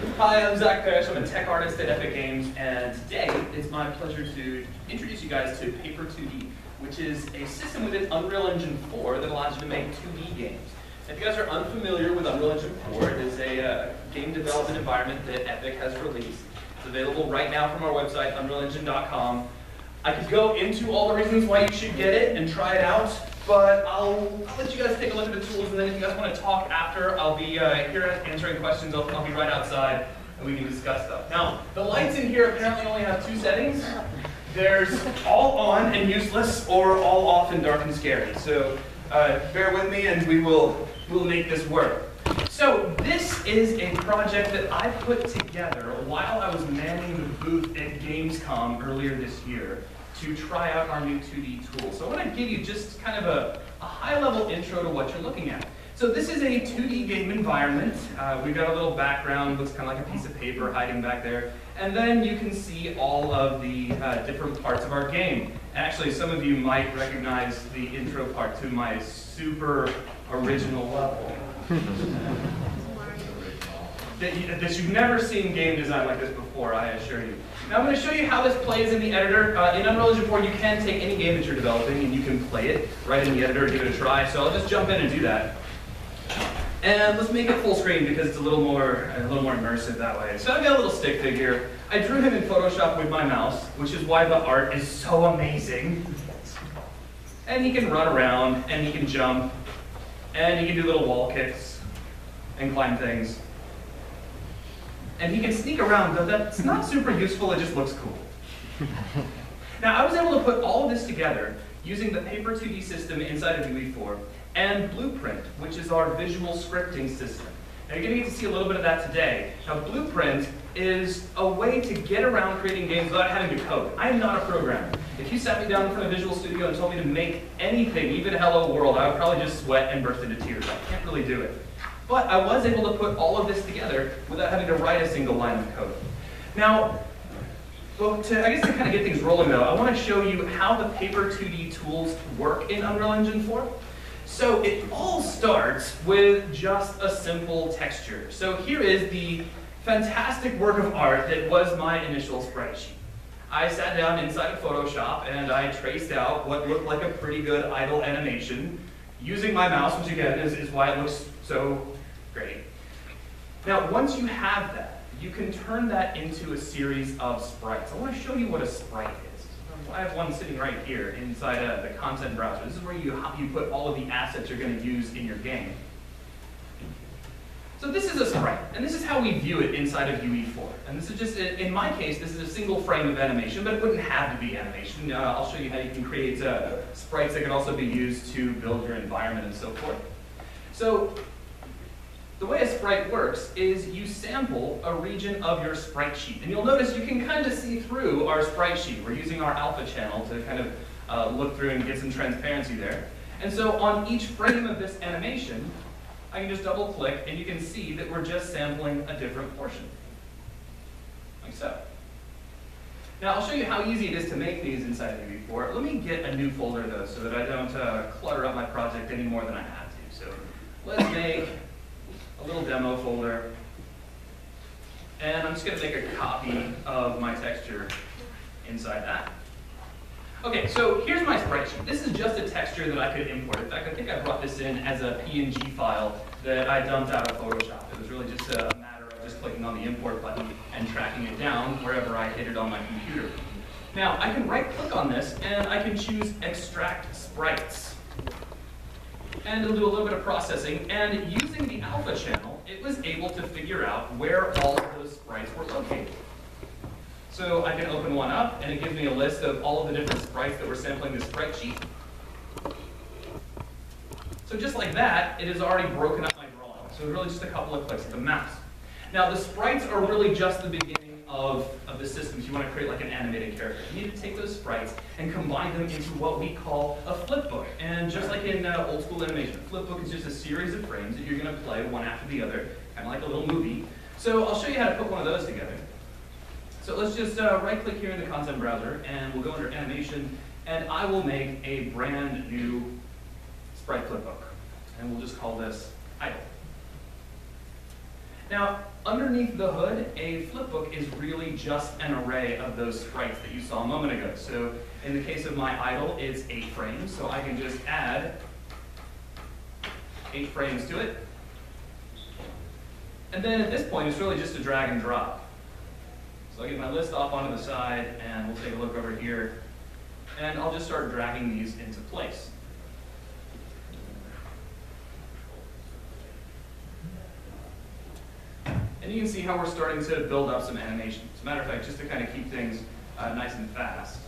Hi, I'm Zach Parrish. I'm a tech artist at Epic Games, and today it's my pleasure to introduce you guys to Paper 2D, which is a system within Unreal Engine 4 that allows you to make 2D games. If you guys are unfamiliar with Unreal Engine 4, it is a game development environment that Epic has released. It's available right now from our website, unrealengine.com. I could go into all the reasons why you should get it and try it out, but I'll let you guys take a look at the tools, and then if you guys want to talk after, I'll be here answering questions. I'll be right outside, and we can discuss stuff. Now, the lights in here apparently only have two settings. There's all on and useless, or all off and dark and scary. So bear with me, and we'll make this work. So this is a project that I put together while I was manning the booth at Gamescom earlier this year to try out our new 2D tool. So I want to give you just kind of a high-level intro to what you're looking at. So this is a 2D game environment. We've got a little background, looks kind of like a piece of paper hiding back there. And then you can see all of the different parts of our game. Actually, some of you might recognize the intro part to my super original level. that you've never seen game design like this before, I assure you. Now I'm going to show you how this plays in the editor. In Unreal Engine 4, you can take any game that you're developing and you can play it right in the editor and give it a try. So I'll just jump in and do that. And let's make it full screen because it's a little more immersive that way. So I've got a little stick figure. I drew him in Photoshop with my mouse, which is why the art is so amazing. And he can run around, and he can jump, and he can do little wall kicks and climb things. And he can sneak around, though that's not super useful, it just looks cool. Now, I was able to put all of this together using the Paper 2D system inside of UE4 and Blueprint, which is our visual scripting system. Now, you're going to get to see a little bit of that today. Now, Blueprint is a way to get around creating games without having to code. I am not a programmer. If you sat me down in front of Visual Studio and told me to make anything, even Hello World, I would probably just sweat and burst into tears. I can't really do it. But I was able to put all of this together without having to write a single line of code. Now, I guess to kind of get things rolling though, I want to show you how the Paper 2D tools work in Unreal Engine 4. So it all starts with just a simple texture. So here is the fantastic work of art that was my initial sprite sheet. I sat down inside of Photoshop and I traced out what looked like a pretty good idle animation using my mouse, which again is why it looks so great. Now, once you have that, you can turn that into a series of sprites. I want to show you what a sprite is. I have one sitting right here inside the content browser. This is where you put all of the assets you're going to use in your game. So this is a sprite, and this is how we view it inside of UE4. And this is just, in my case, this is a single frame of animation, but it wouldn't have to be animation. I'll show you how you can create sprites that can also be used to build your environment and so forth. So the way a sprite works is you sample a region of your sprite sheet. And you'll notice you can kind of see through our sprite sheet. We're using our alpha channel to kind of look through and get some transparency there. And so on each frame of this animation, I can just double click and you can see that we're just sampling a different portion, like so. Now I'll show you how easy it is to make these inside of UE4. Let me get a new folder though so that I don't clutter up my project any more than I have to. So let's make a little demo folder. And I'm just going to make a copy of my texture inside that. Okay, so here's my sprite sheet. This is just a texture that I could import. In fact, I think I brought this in as a PNG file that I dumped out of Photoshop. It was really just a matter of just clicking on the import button and tracking it down wherever I hit it on my computer. Now, I can right-click on this, and I can choose Extract Sprites. And it'll do a little bit of processing, and using the alpha channel, it was able to figure out where all of those sprites were located. So I can open one up, and it gives me a list of all of the different sprites that were sampling the sprite sheet. So just like that, it has already broken up my drawing. So really just a couple of clicks of the mouse. Now the sprites are really just the beginning of the system. If you want to create like an animated character, you need to take those sprites and combine them into what we call a flipbook. And just like in old school animation, a flipbook is just a series of frames that you're going to play one after the other, kind of like a little movie. So I'll show you how to put one of those together. So let's just right-click here in the content browser, and we'll go under Animation, and I will make a brand new sprite flipbook. And we'll just call this Idle. Now, Underneath the hood, a flipbook is really just an array of those sprites that you saw a moment ago. So in the case of my idle, it's 8 frames, so I can just add 8 frames to it. And then at this point, it's really just a drag and drop. So I'll get my list off onto the side, and we'll take a look over here, and I'll just start dragging these into place. And you can see how we're starting to build up some animation. As a matter of fact, just to kind of keep things nice and fast,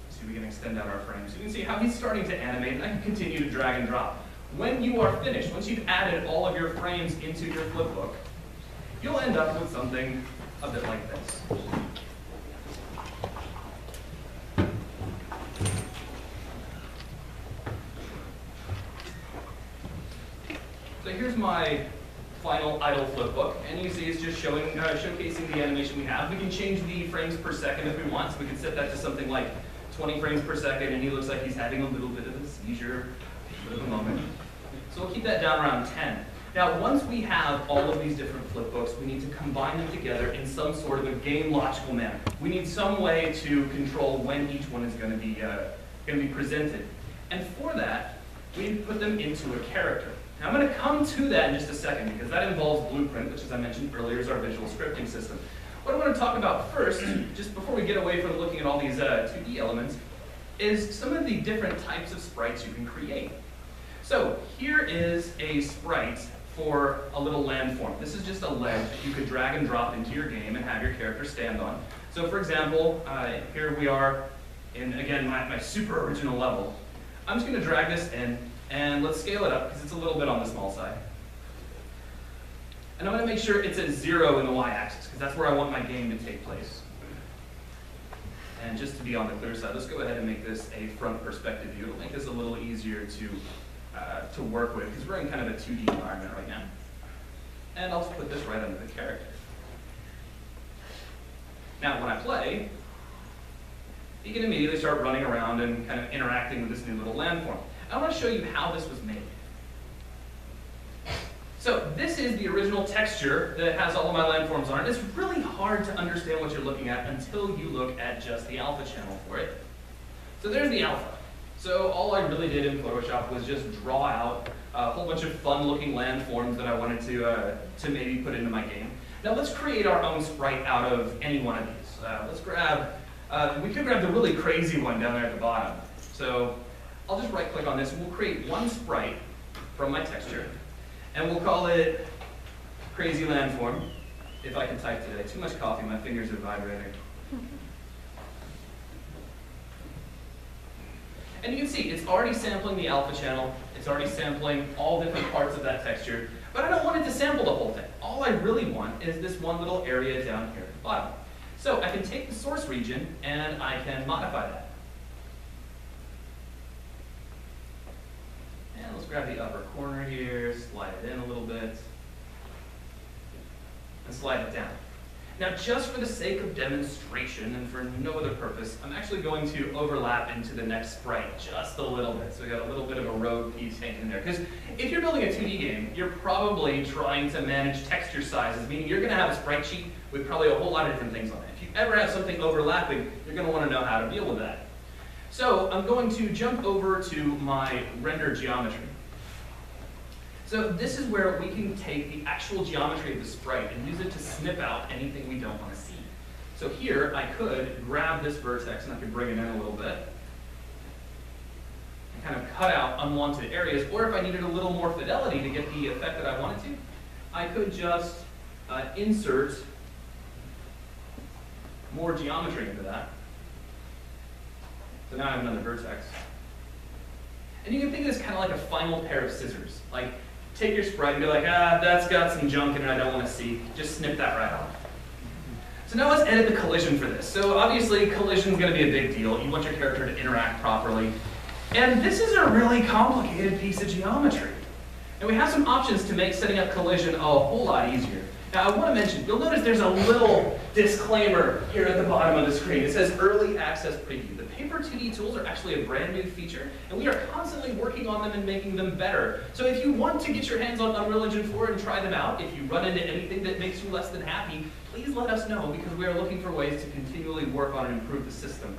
see if we can extend out our frames. You can see how he's starting to animate, and I can continue to drag and drop. When you are finished, once you've added all of your frames into your flipbook, you'll end up with something a bit like this. So here's my final idle flipbook, and you see it's just showcasing the animation we have. We can change the frames per second if we want, so we can set that to something like 20 frames per second, and he looks like he's having a little bit of a seizure, a bit of a moment. So we'll keep that down around 10. Now, once we have all of these different flipbooks, we need to combine them together in some sort of a game logical manner. We need some way to control when each one is going to be presented. And for that, we need to put them into a character. Now, I'm going to come to that in just a second, because that involves Blueprint, which, as I mentioned earlier, is our visual scripting system. What I want to talk about first, just before we get away from looking at all these 2D elements, is some of the different types of sprites you can create. So here is a sprite for a little landform. This is just a ledge that you could drag and drop into your game and have your character stand on. So for example, here we are in, again, my super original level. I'm just going to drag this in, and let's scale it up because it's a little bit on the small side. And I'm going to make sure it's at 0 in the y-axis, because that's where I want my game to take place. And just to be on the clear side, let's go ahead and make this a front perspective view. It'll make this a little easier to work with, because we're in kind of a 2D environment right now. And I'll just put this right under the character. Now, when I play, you can immediately start running around and kind of interacting with this new little landform. I want to show you how this was made. So this is the original texture that has all of my landforms on it. It's really hard to understand what you're looking at until you look at just the alpha channel for it. So there's the alpha. So all I really did in Photoshop was just draw out a whole bunch of fun-looking landforms that I wanted to maybe put into my game. Now let's create our own sprite out of any one of these. Let's grab, we could grab the really crazy one down there at the bottom. So I'll just right-click on this, and we'll create one sprite from my texture, and we'll call it Crazy Landform. If I can type today. Too much coffee, my fingers are vibrating. And you can see it's already sampling the alpha channel. It's already sampling all different parts of that texture. But I don't want it to sample the whole thing. All I really want is this one little area down here at the bottom. So I can take the source region and I can modify that. And let's grab the upper corner here, slide it in a little bit, and slide it down. Now, just for the sake of demonstration and for no other purpose, I'm actually going to overlap into the next sprite just a little bit. So we got a little bit of a rogue piece hanging in there. Because if you're building a 2D game, you're probably trying to manage texture sizes, meaning you're going to have a sprite sheet with probably a whole lot of different things on it. If you ever have something overlapping, you're going to want to know how to deal with that. So I'm going to jump over to my render geometry. So this is where we can take the actual geometry of the sprite and use it to snip out anything we don't want to see. So here I could grab this vertex and I could bring it in a little bit and kind of cut out unwanted areas, or if I needed a little more fidelity to get the effect that I wanted to, I could just insert more geometry into that. So now I have another vertex. And you can think of this kind of like a final pair of scissors. Like, take your sprite and be like, that's got some junk in it I don't want to see. Just snip that right off. So now let's edit the collision for this. So obviously collision is going to be a big deal. You want your character to interact properly. And this is a really complicated piece of geometry. And we have some options to make setting up collision a whole lot easier. Now I want to mention, you'll notice there's a little disclaimer here at the bottom of the screen. It says Early Access Preview. The Paper 2D tools are actually a brand new feature, and we are constantly working on them and making them better. So if you want to get your hands on Unreal Engine 4 and try them out, if you run into anything that makes you less than happy, please let us know, because we are looking for ways to continually work on and improve the system.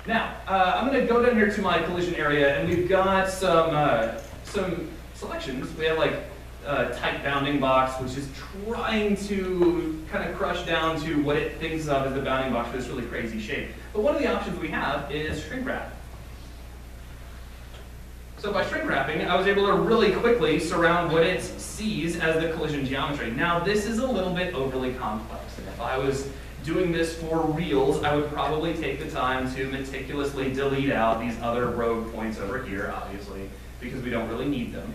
Now, I'm going to go down here to my collision area, and we've got some selections. We have like type bounding box, which is trying to kind of crush down to what it thinks of as the bounding box for this really crazy shape. But one of the options we have is shrink wrap. So by shrink wrapping, I was able to really quickly surround what it sees as the collision geometry. Now this is a little bit overly complex, and if I was doing this for reals, I would probably take the time to meticulously delete out these other rogue points over here, obviously, because we don't really need them.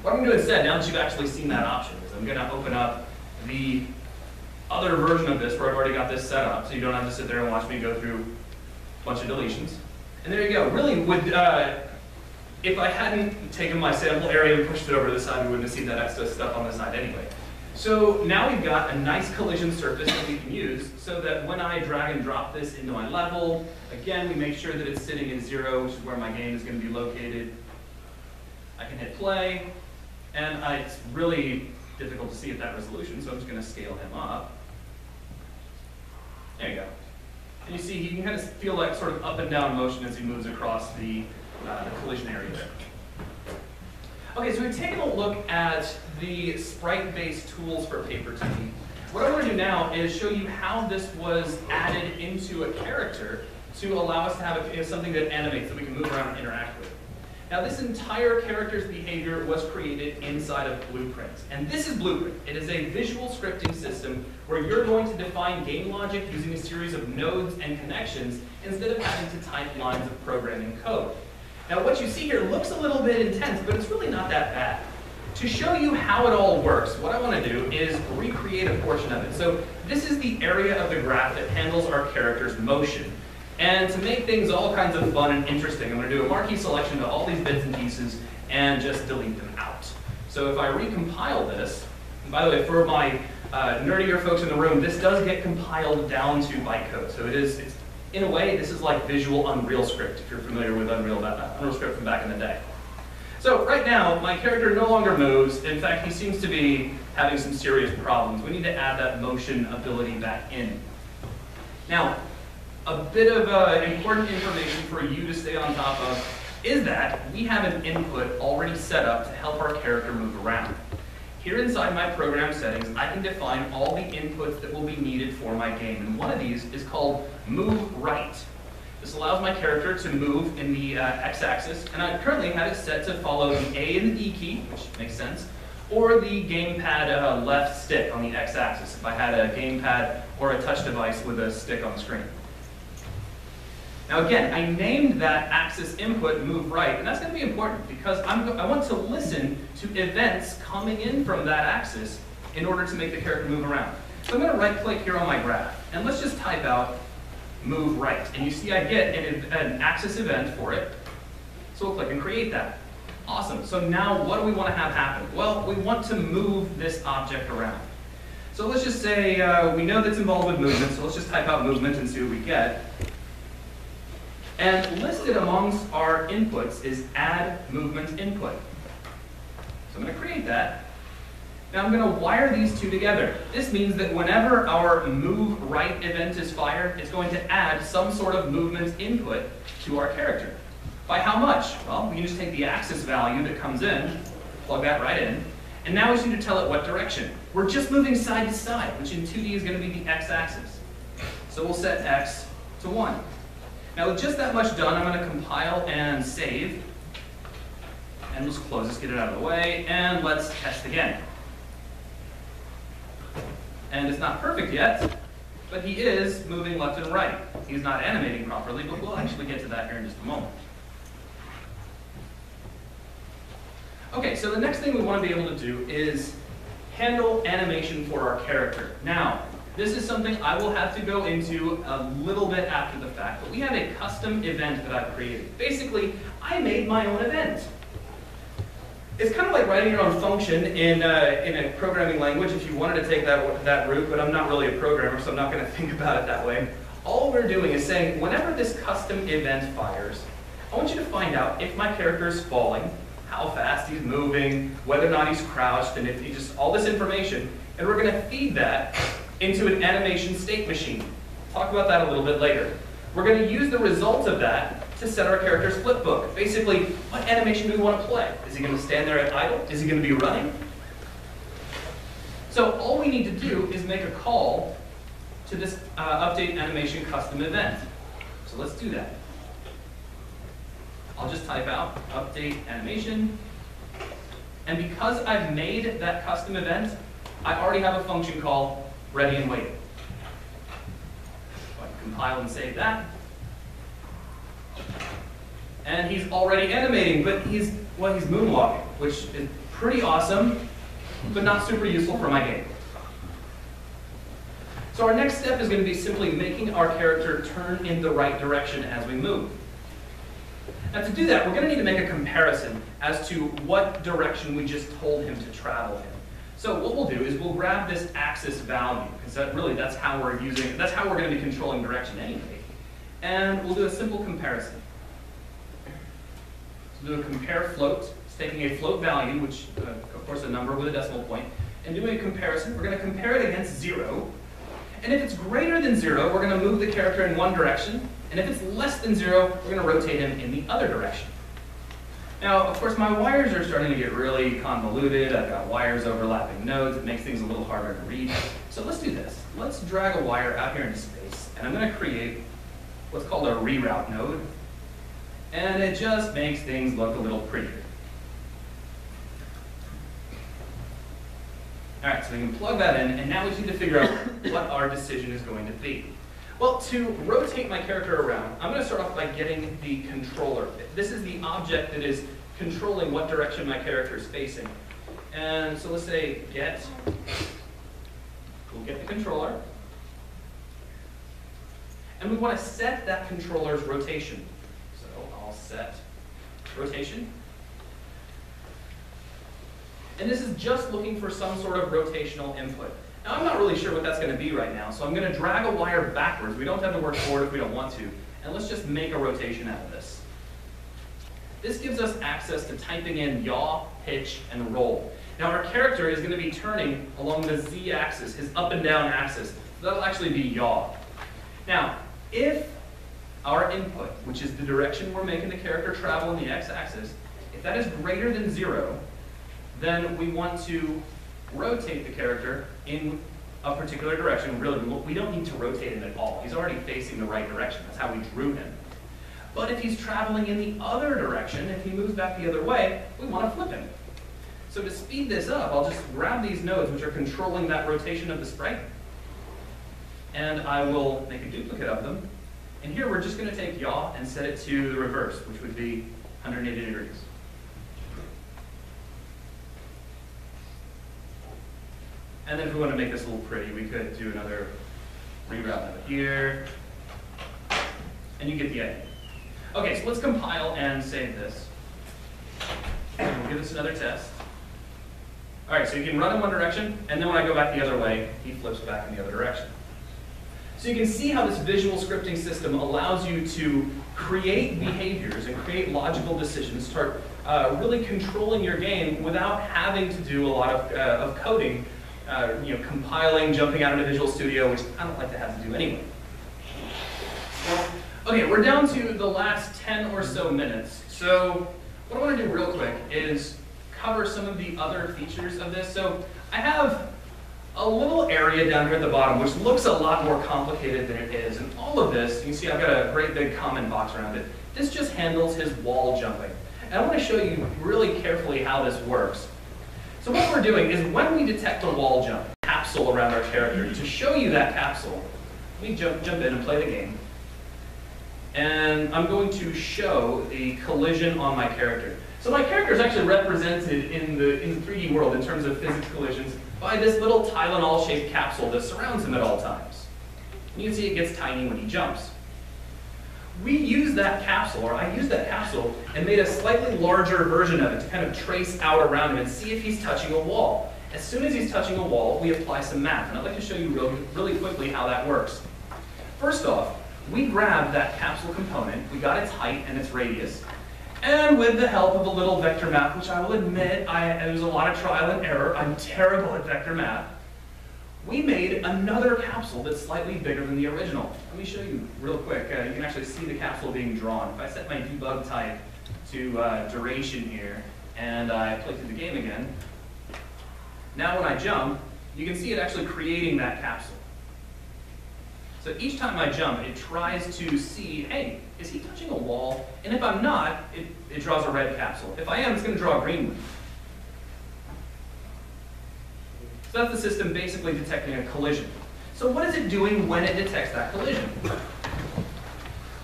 What I'm going to do instead, now that you've actually seen that option, is I'm going to open up the other version of this where I've already got this set up, so you don't have to sit there and watch me go through a bunch of deletions. And there you go. Really, if I hadn't taken my sample area and pushed it over to the side, we wouldn't have seen that extra stuff on the side anyway. So now we've got a nice collision surface that we can use so that when I drag and drop this into my level, again, we make sure that it's sitting in 0, which is where my game is going to be located. I can hit play. And it's really difficult to see at that resolution, so I'm just going to scale him up. There you go. And you see he can kind of feel like sort of up and down motion as he moves across the collision area there. Okay, so we've taken a look at the sprite-based tools for Paper 2D. What I want to do now is show you how this was added into a character to allow us to have something that animates that we can move around and interact with. Now this entire character's behavior was created inside of Blueprint. And this is Blueprint. It is a visual scripting system where you're going to define game logic using a series of nodes and connections instead of having to type lines of programming code. Now what you see here looks a little bit intense, but it's really not that bad. To show you how it all works, what I want to do is recreate a portion of it. So this is the area of the graph that handles our character's motion. And to make things all kinds of fun and interesting, I'm going to do a marquee selection to all these bits and pieces and just delete them out. So if I recompile this, and by the way, for my nerdier folks in the room, this does get compiled down to bytecode. So it's in a way, this is like visual Unreal Script, if you're familiar with Unreal Script from back in the day. So right now, my character no longer moves. In fact, he seems to be having some serious problems. We need to add that motion ability back in. Now, a bit of important information for you to stay on top of is that we have an input already set up to help our character move around. Here inside my program settings, I can define all the inputs that will be needed for my game. And one of these is called Move Right. This allows my character to move in the x-axis, and I currently have it set to follow the A and the E key, which makes sense, or the gamepad left stick on the x-axis, if I had a gamepad or a touch device with a stick on the screen. Now again, I named that axis input Move Right, and that's going to be important because I want to listen to events coming in from that axis in order to make the character move around. So I'm going to right-click here on my graph, and let's just type out Move Right. And you see I get an axis event for it, so we'll click and create that. Awesome. So now what do we want to have happen? Well, we want to move this object around. So let's just say we know that's involved with movement, so let's just type out movement and see what we get. And listed amongst our inputs is add movement input. So I'm going to create that. Now I'm going to wire these two together. This means that whenever our move right event is fired, it's going to add some sort of movement input to our character. By how much? Well, we can just take the axis value that comes in, plug that right in, and now we just need to tell it what direction. We're just moving side to side, which in 2D is going to be the x-axis. So we'll set x to 1. Now with just that much done, I'm going to compile and save. And let's close this, get it out of the way, and let's test again. And it's not perfect yet, but he is moving left and right. He's not animating properly, but we'll actually get to that here in just a moment. Okay, so the next thing we want to be able to do is handle animation for our character. Now, this is something I will have to go into a little bit after the fact, but we have a custom event that I've created. Basically, I made my own event. It's kind of like writing your own function in a programming language if you wanted to take that route, but I'm not really a programmer, so I'm not going to think about it that way. All we're doing is saying, whenever this custom event fires, I want you to find out if my character is falling, how fast he's moving, whether or not he's crouched, and if he just all this information, and we're going to feed that into an animation state machine. Talk about that a little bit later. We're going to use the result of that to set our character's flip book. Basically, what animation do we want to play? Is he going to stand there at idle? Is he going to be running? So all we need to do is make a call to this update animation custom event. So let's do that. I'll just type out update animation. And because I've made that custom event, I already have a function called ready and waiting. So I can compile and save that. And he's already animating, but he's moonwalking, which is pretty awesome, but not super useful for my game. So our next step is going to be simply making our character turn in the right direction as we move. Now to do that, we're going to need to make a comparison as to what direction we just told him to travel in. So what we'll do is we'll grab this axis value, because that's how we're going to be controlling direction anyway. And we'll do a simple comparison. So do a compare float. It's taking a float value, which of course a number with a decimal point, and doing a comparison. We're going to compare it against 0. And if it's greater than 0, we're going to move the character in one direction. And if it's less than 0, we're going to rotate him in the other direction. Now, of course, my wires are starting to get really convoluted. I've got wires overlapping nodes. It makes things a little harder to read. So let's do this. Let's drag a wire out here into space. And I'm going to create what's called a reroute node. And it just makes things look a little prettier. All right, so we can plug that in, and now we need to figure out what our decision is going to be. Well, to rotate my character around, I'm going to start off by getting the controller. This is the object that is controlling what direction my character is facing. And so let's say get, we'll get the controller. And we want to set that controller's rotation. So I'll set rotation. And this is just looking for some sort of rotational input. Now I'm not really sure what that's going to be right now, so I'm going to drag a wire backwards. We don't have to work forward if we don't want to. And let's just make a rotation out of this. This gives us access to typing in yaw, pitch, and roll. Now our character is going to be turning along the z-axis, his up and down axis. So that'll actually be yaw. Now, if our input, which is the direction we're making the character travel in the x-axis, if that is greater than 0, then we want to rotate the character in a particular direction. Really, we don't need to rotate him at all. He's already facing the right direction. That's how we drew him. But if he's traveling in the other direction, if he moves back the other way, we want to flip him. So to speed this up, I'll just grab these nodes which are controlling that rotation of the sprite, and I will make a duplicate of them. And here we're just going to take yaw and set it to the reverse, which would be 180 degrees. And then if we want to make this a little pretty, we could do another reroute node here. And you get the idea. Okay, so let's compile and save this. And we'll give this another test. All right, so you can run in one direction, and then when I go back the other way, he flips back in the other direction. So you can see how this visual scripting system allows you to create behaviors and create logical decisions, start really controlling your game without having to do a lot of coding, compiling, jumping out into Visual Studio, which I don't like to have to do anyway. Okay, we're down to the last 10 or so minutes. So what I want to do real quick is cover some of the other features of this. So I have a little area down here at the bottom, which looks a lot more complicated than it is. And all of this, you can see I've got a great big comment box around it. This just handles his wall jumping. And I want to show you really carefully how this works. So what we're doing is when we detect a wall jump, capsule around our character, to show you that capsule, let me jump in and play the game. And I'm going to show the collision on my character. So my character is actually represented in the 3D world in terms of physics collisions by this little Tylenol-shaped capsule that surrounds him at all times. And you can see it gets tiny when he jumps. We use that capsule, or I used that capsule, and made a slightly larger version of it to kind of trace out around him and see if he's touching a wall. As soon as he's touching a wall, we apply some math, and I'd like to show you really quickly how that works. First off, we grabbed that capsule component, we got its height and its radius, and with the help of a little vector math, which I will admit, it was a lot of trial and error, I'm terrible at vector math, we made another capsule that's slightly bigger than the original. Let me show you real quick. You can actually see the capsule being drawn. If I set my debug type to duration here, and I play through the game again, now when I jump, you can see it actually creating that capsule. So each time I jump, it tries to see, hey, is he touching a wall? And if I'm not, it draws a red capsule. If I am, it's going to draw a green one. So that's the system basically detecting a collision. So what is it doing when it detects that collision?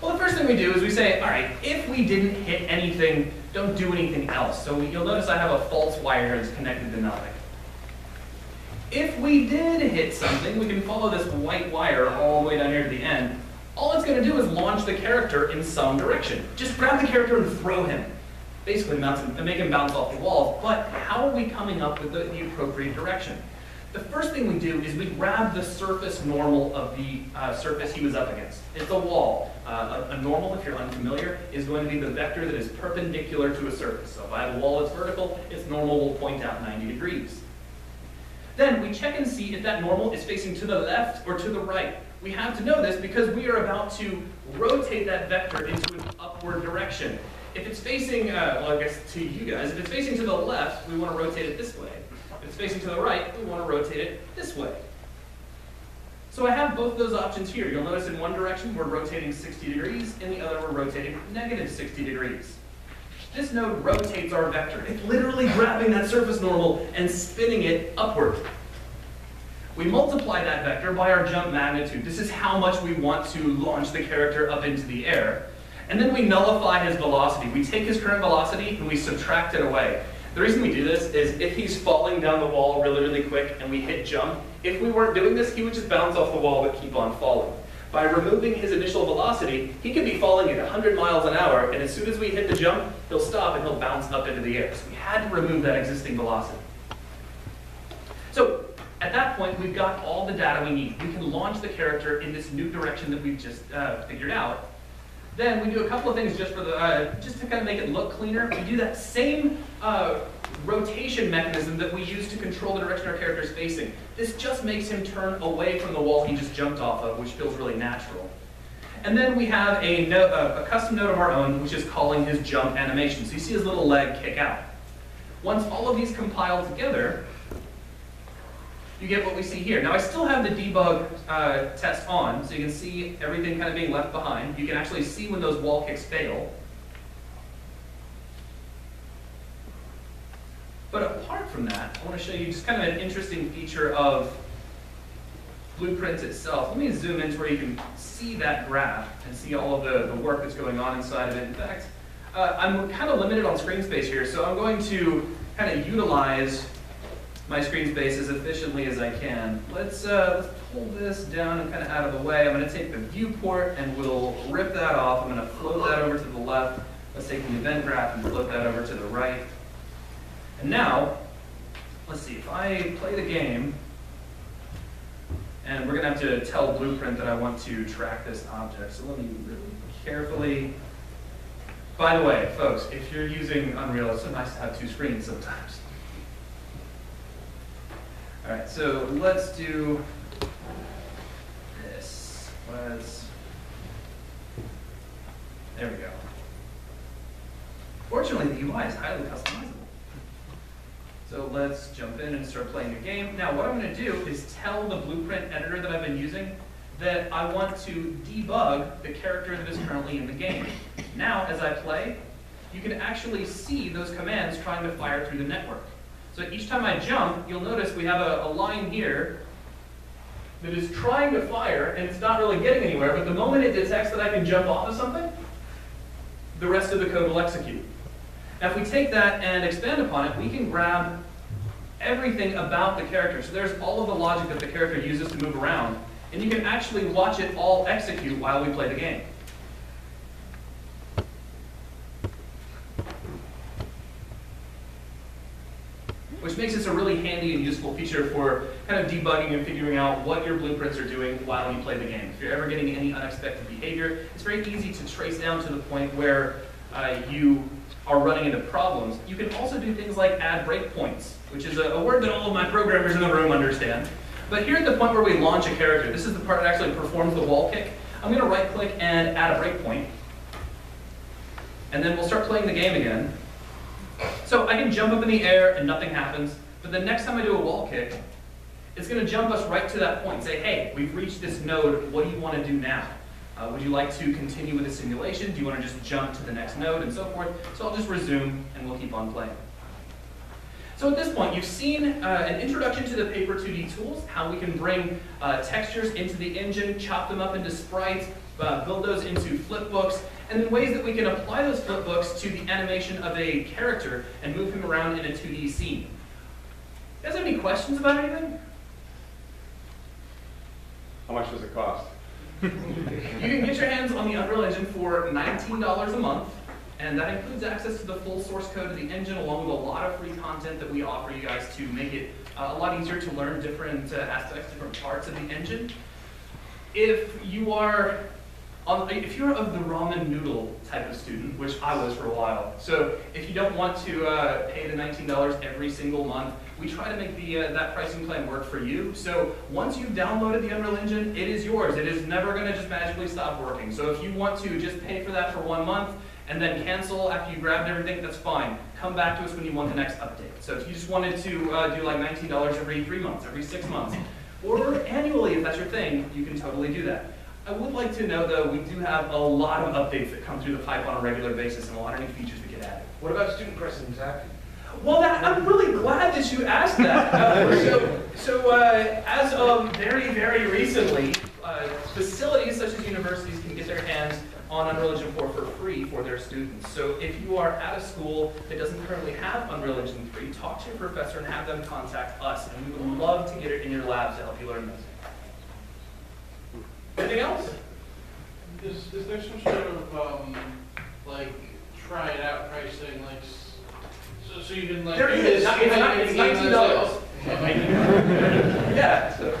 Well, the first thing we do is we say, all right, if we didn't hit anything, don't do anything else. So you'll notice I have a false wire that's connected to nothing. If we did hit something, we can follow this white wire all the way down here to the end. All it's going to do is launch the character in some direction. Just grab the character and throw him. Basically make him bounce off the walls. But how are we coming up with the appropriate direction? The first thing we do is we grab the surface normal of the surface he was up against. It's a wall. A normal, if you're unfamiliar, is going to be the vector that is perpendicular to a surface. So if I have a wall that's vertical, its normal will point out 90 degrees. Then we check and see if that normal is facing to the left or to the right. We have to know this because we are about to rotate that vector into an upward direction. If it's facing, well, I guess to you guys, if it's facing to the left, we want to rotate it this way. If it's facing to the right, we want to rotate it this way. So I have both those options here. You'll notice in one direction we're rotating 60 degrees, in the other we're rotating negative 60 degrees. This node rotates our vector. It's literally grabbing that surface normal and spinning it upward. We multiply that vector by our jump magnitude. This is how much we want to launch the character up into the air. And then we nullify his velocity. We take his current velocity and we subtract it away. The reason we do this is if he's falling down the wall really, really quick and we hit jump, if we weren't doing this, he would just bounce off the wall but keep on falling. By removing his initial velocity, he could be falling at 100 miles an hour, and as soon as we hit the jump, he'll stop and he'll bounce up into the air. So we had to remove that existing velocity. So at that point, we've got all the data we need. We can launch the character in this new direction that we've just figured out. Then we do a couple of things just for the just to kind of make it look cleaner. We do that same rotation mechanism that we use to control the direction our character is facing. This just makes him turn away from the wall he just jumped off of, which feels really natural. And then we have a custom node of our own, which is calling his jump animation. So you see his little leg kick out. Once all of these compile together, you get what we see here. Now I still have the debug test on, so you can see everything kind of being left behind. You can actually see when those wall kicks fail. But apart from that, I want to show you just kind of an interesting feature of Blueprint itself. Let me zoom in to where you can see that graph and see all of the work that's going on inside of it. In fact, I'm kind of limited on screen space here, so I'm going to kind of utilize my screen space as efficiently as I can. Let's pull this down and kind of out of the way. I'm going to take the viewport and we'll rip that off. I'm going to float that over to the left. Let's take the event graph and float that over to the right. And now, let's see, if I play the game, and we're going to have to tell Blueprint that I want to track this object. So let me really carefully. By the way, folks, if you're using Unreal, it's so nice to have two screens sometimes. All right, so let's do this. There we go. Fortunately, the UI is highly customizable. So let's jump in and start playing a game. Now, what I'm going to do is tell the Blueprint editor that I've been using that I want to debug the character that is currently in the game. Now, as I play, you can actually see those commands trying to fire through the network. So each time I jump, you'll notice we have a line here that is trying to fire, and it's not really getting anywhere, but the moment it detects that I can jump off of something, the rest of the code will execute. Now if we take that and expand upon it, we can grab everything about the character. So there's all of the logic that the character uses to move around, and you can actually watch it all execute while we play the game. which makes this a really handy and useful feature for kind of debugging and figuring out what your blueprints are doing while you play the game. If you're ever getting any unexpected behavior, it's very easy to trace down to the point where you are running into problems. You can also do things like add breakpoints, which is a word that all of my programmers in the room understand. But here at the point where we launch a character, this is the part that actually performs the wall kick. I'm going to right click and add a breakpoint. And then we'll start playing the game again. So I can jump up in the air and nothing happens, but the next time I do a wall kick, it's going to jump us right to that point and say, hey, we've reached this node, what do you want to do now? Would you like to continue with the simulation? Do you want to just jump to the next node and so forth? So I'll just resume and we'll keep on playing. So at this point, you've seen an introduction to the Paper 2D tools, how we can bring textures into the engine, chop them up into sprites, build those into flipbooks, and then ways that we can apply those flipbooks to the animation of a character and move him around in a 2D scene. You guys have any questions about anything? How much does it cost? You can get your hands on the Unreal Engine for $19 a month, and that includes access to the full source code of the engine along with a lot of free content that we offer you guys to make it a lot easier to learn different aspects, different parts of the engine. If you're of the ramen noodle type of student, which I was for a while, so if you don't want to pay the $19 every single month, we try to make that pricing plan work for you. So once you've downloaded the Unreal Engine, it is yours. It is never going to just magically stop working. So if you want to just pay for that for 1 month and then cancel after you grabbed everything, that's fine. Come back to us when you want the next update. So if you just wanted to do like $19 every 3 months, every 6 months, or annually if that's your thing, you can totally do that. I would like to know, though, we do have a lot of updates that come through the pipe on a regular basis and a lot of new features that get added. What about student pressing exactly? Well, I'm really glad that you asked that. As of very, very recently, facilities such as universities can get their hands on Unreal Engine 4 for free for their students. So if you are at a school that doesn't currently have Unreal Engine 3, talk to your professor and have them contact us, and we would love to get it in your labs to help you learn this. Anything else? Is there some sort of like try it out pricing, like so you can like? There is. It's $19. Yeah. So,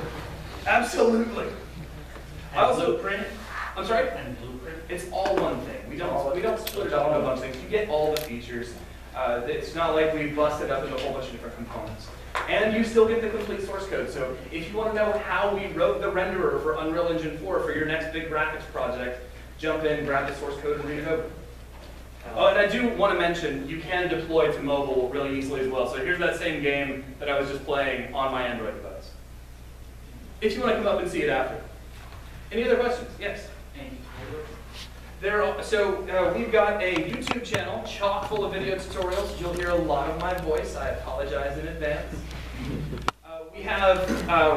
absolutely. Blueprint. I'm sorry. And blueprint. It's all one thing. We don't split it up into a bunch of things. You get all the features. It's not like we busted up into a whole bunch of different components. And you still get the complete source code. So if you want to know how we wrote the renderer for Unreal Engine 4 for your next big graphics project, jump in, grab the source code, and read it over. Oh, and I do want to mention, you can deploy to mobile really easily as well. So here's that same game that I was just playing on my Android device. If you want to come up and see it after. Any other questions? Yes? We've got a YouTube channel chock full of video tutorials. You'll hear a lot of my voice. I apologize in advance. We have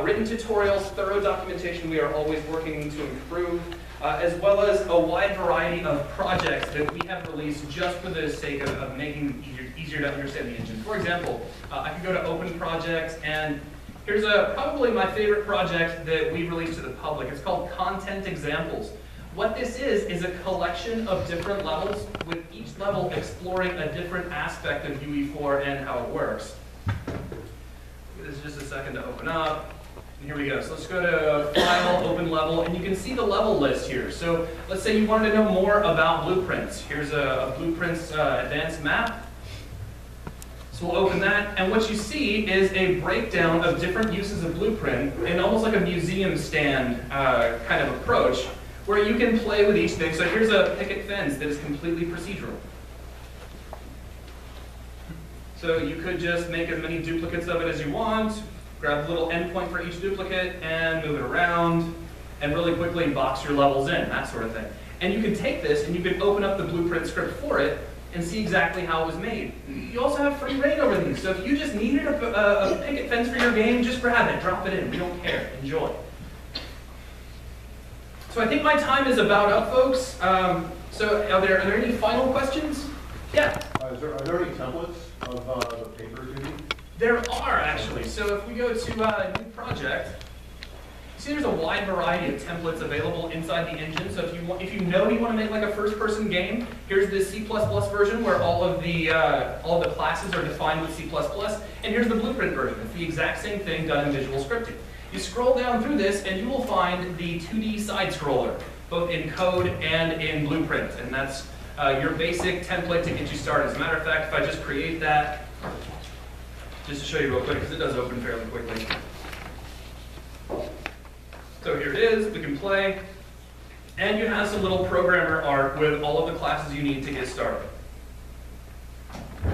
written tutorials, thorough documentation we are always working to improve, as well as a wide variety of projects that we have released just for the sake of making it easier to understand the engine. For example, I could go to Open Projects, and here's probably my favorite project that we released to the public. It's called Content Examples. What this is a collection of different levels, with each level exploring a different aspect of UE4 and how it works. This is just a second to open up. And here we go. So let's go to File, Open Level, and you can see the level list here. So let's say you wanted to know more about blueprints. Here's a blueprints advanced map. So we'll open that, and what you see is a breakdown of different uses of blueprint in almost like a museum stand kind of approach, where you can play with each thing. So here's a picket fence that is completely procedural. So you could just make as many duplicates of it as you want, grab a little endpoint for each duplicate and move it around, and really quickly box your levels in, that sort of thing. And you can take this and you can open up the blueprint script for it and see exactly how it was made. You also have free reign over these. So if you just needed a picket fence for your game, just grab it, drop it in. We don't care. Enjoy. So I think my time is about up, folks. So are there any final questions? Yeah? Are there any templates of the paper 2D? There are, actually. So if we go to New Project, see there's a wide variety of templates available inside the engine. So if you know you want to make like a first-person game, here's the C++ version where all of the classes are defined with C++, and here's the Blueprint version. It's the exact same thing done in visual scripting. You scroll down through this, and you will find the 2D side scroller, both in code and in Blueprint, and that's your basic template to get you started. As a matter of fact, if I just create that, just to show you real quick, because it does open fairly quickly. So here it is, we can play, and you have some little programmer art with all of the classes you need to get started.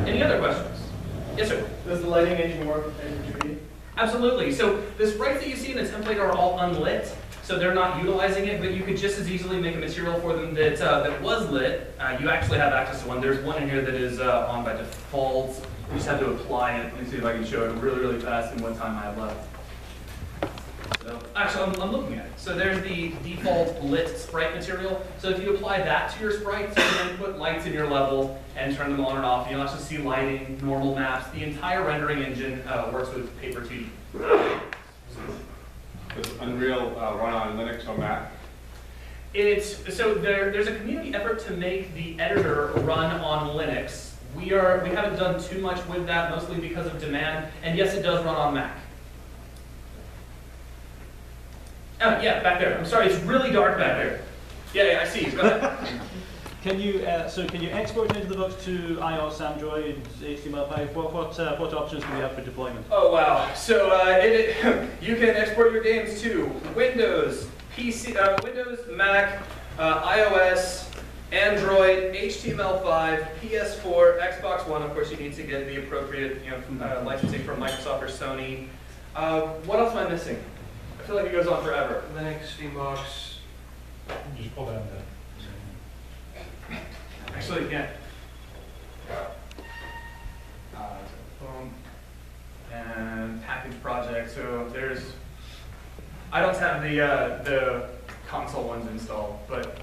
Any other questions? Yes, sir? Does the lighting engine work with Paper 2D? Absolutely. So the sprites that you see in the template are all unlit, so they're not utilizing it, but you could just as easily make a material for them that was lit. You actually have access to one. There's one in here that is on by default. You just have to apply it. Let me see if I can show it really, really fast in what time I have left. So, actually, I'm looking at it. So there's the default lit sprite material. So if you apply that to your sprites, you can then put lights in your level and turn them on and off. You'll also see lighting, normal maps. The entire rendering engine works with Paper 2D. Does Unreal run on Linux or Mac? So there's a community effort to make the editor run on Linux. We haven't done too much with that, mostly because of demand. And yes, it does run on Mac. Oh, yeah, back there. I'm sorry, it's really dark back there. Yeah, I see. Go ahead. Can you export it into the box to iOS, Android, HTML5? What options do we have for deployment? Oh wow! So you can export your games to Windows, PC, Windows, Mac, iOS, Android, HTML5, PS4, Xbox One. Of course, you need to get the appropriate licensing from Microsoft or Sony. What else am I missing? I feel like it goes on forever. Linux, Steambox. Just pull down that. Actually, yeah. Boom. And package project. So there's. I don't have the console ones installed, but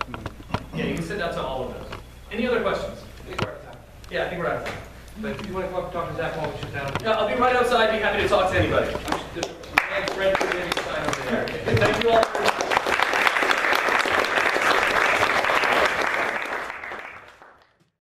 yeah, you can send out to all of those. Any other questions? I think we're out of time. Yeah, I think we're out of time. But if you want to come up and talk to Zach while we sit down. Yeah, I'll be right outside. Be happy to talk to anybody. Just